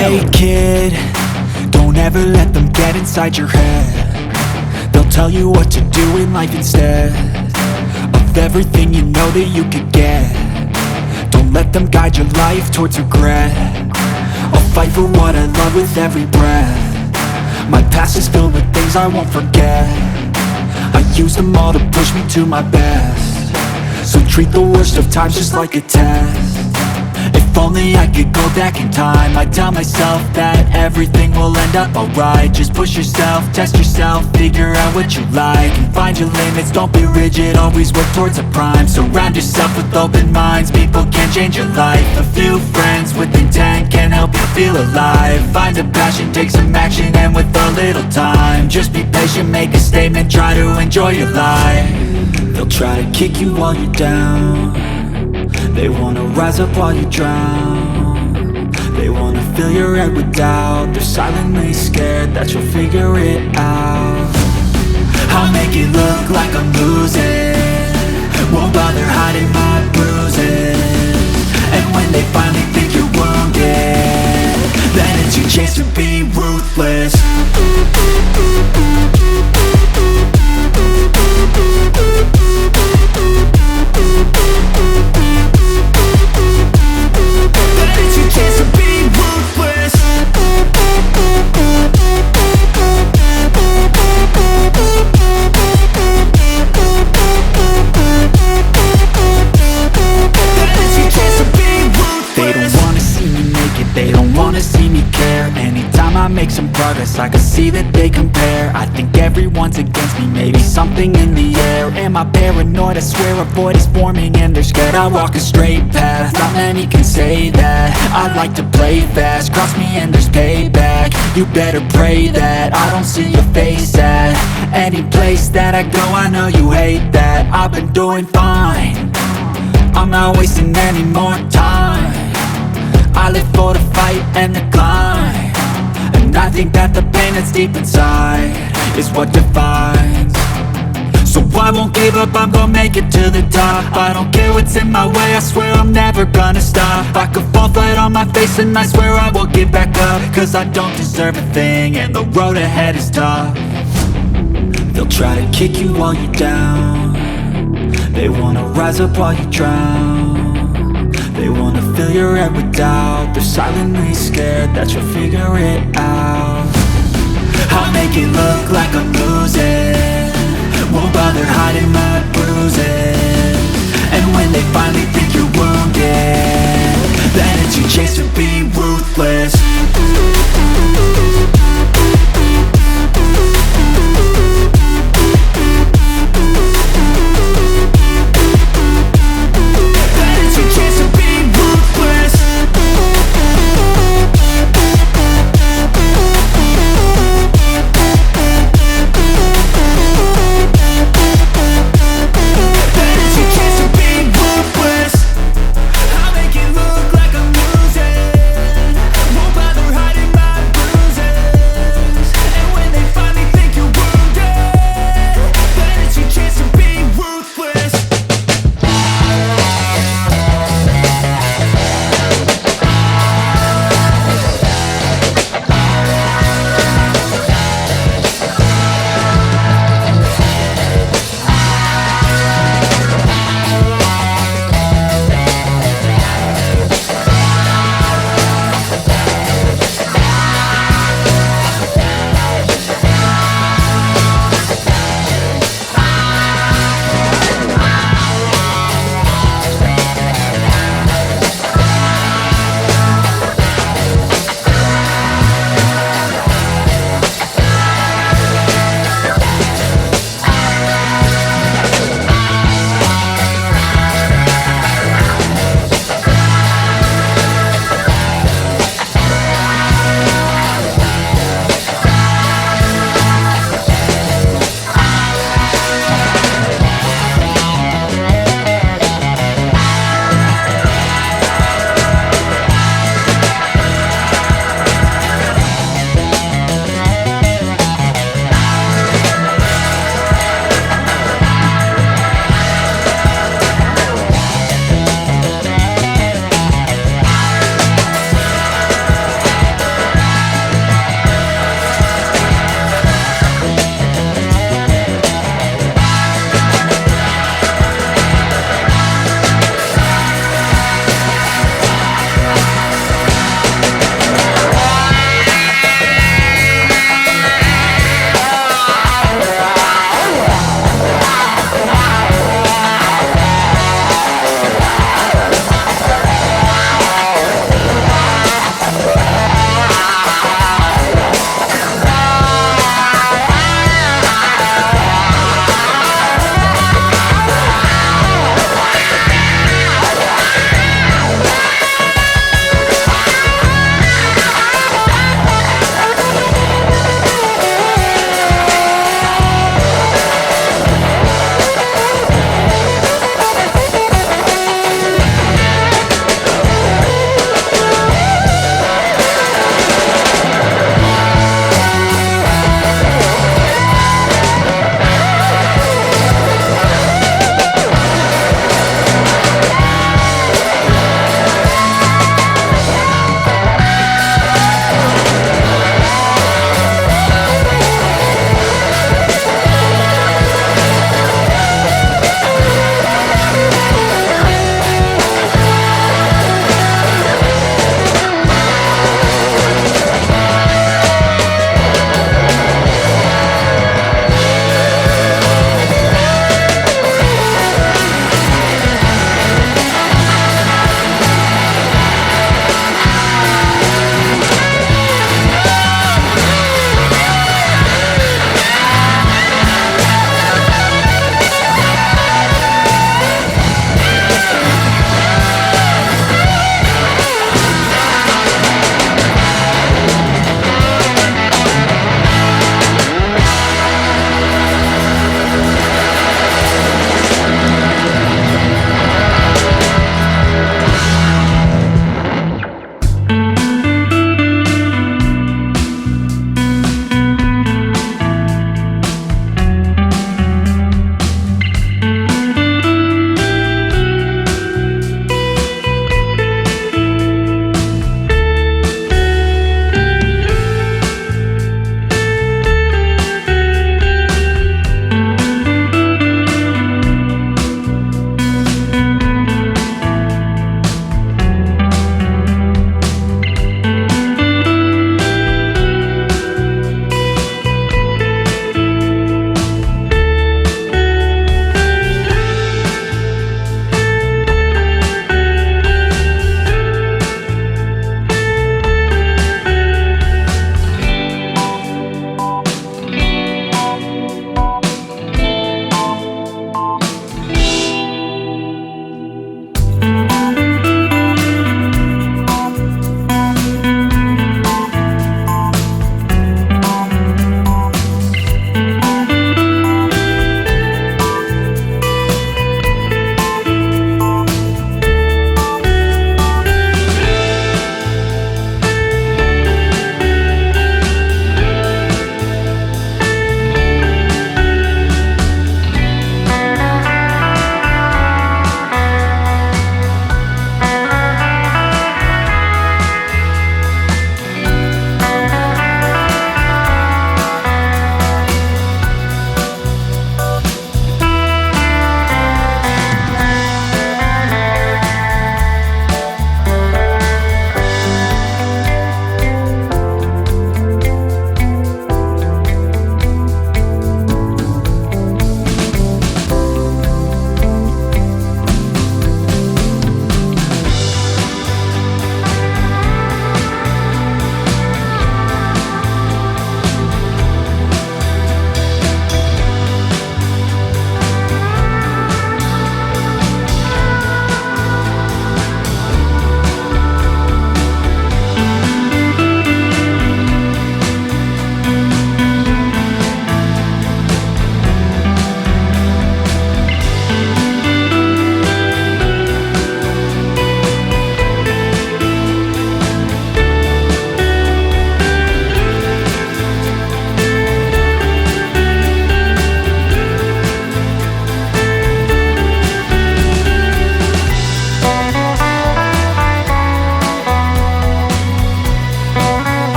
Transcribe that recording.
Hey kid, don't ever let them get inside your head. They'll tell you what to do in life instead of everything you know that you could get. Don't let them guide your life towards regret. I'll fight for what I love with every breath. My past is filled with things I won't forget. I use them all to push me to my best. So treat the worst of times just like a test. If only I could go back in time, I'd tell myself that everything will end up alright. Just push yourself, test yourself, figure out what you like, and find your limits, don't be rigid, always work towards a prime. Surround yourself with open minds, people can change your life. A few friends with intent can help you feel alive. Find a passion, take some action, and with a little time, just be patient, make a statement, try to enjoy your life. They'll try to kick you while you're down. They wanna rise up while you drown. They wanna fill your head with doubt. They're silently scared that you'll figure it out. I'll make it look like I'm losing, won't bother hiding my bruises. And when they finally think you're wounded, then it's your chance to be ruthless. I make some progress, I can see that they compare. I think everyone's against me, maybe something in the air. Am I paranoid? I swear a void is forming and they're scared. I walk a straight path, not many can say that. I like to play fast, cross me and there's payback. You better pray that I don't see your face at any place that I go. I know you hate that. I've been doing fine, I'm not wasting any more time. I live for the fight and the climb. And I think that the pain that's deep inside is what defines. So I won't give up, I'm gonna make it to the top. I don't care what's in my way, I swear I'm never gonna stop. I could fall flat on my face and I swear I will get back up. Cause I don't deserve a thing and the road ahead is tough. They'll try to kick you while you're down. They wanna rise up while you drown. They wanna fill your head with doubt. They're silently scared that you'll figure it out. I'll make it look like I'm losing, won't bother hiding my bruises. And when they finally think you're wounded, then it's your chance to be ruthless.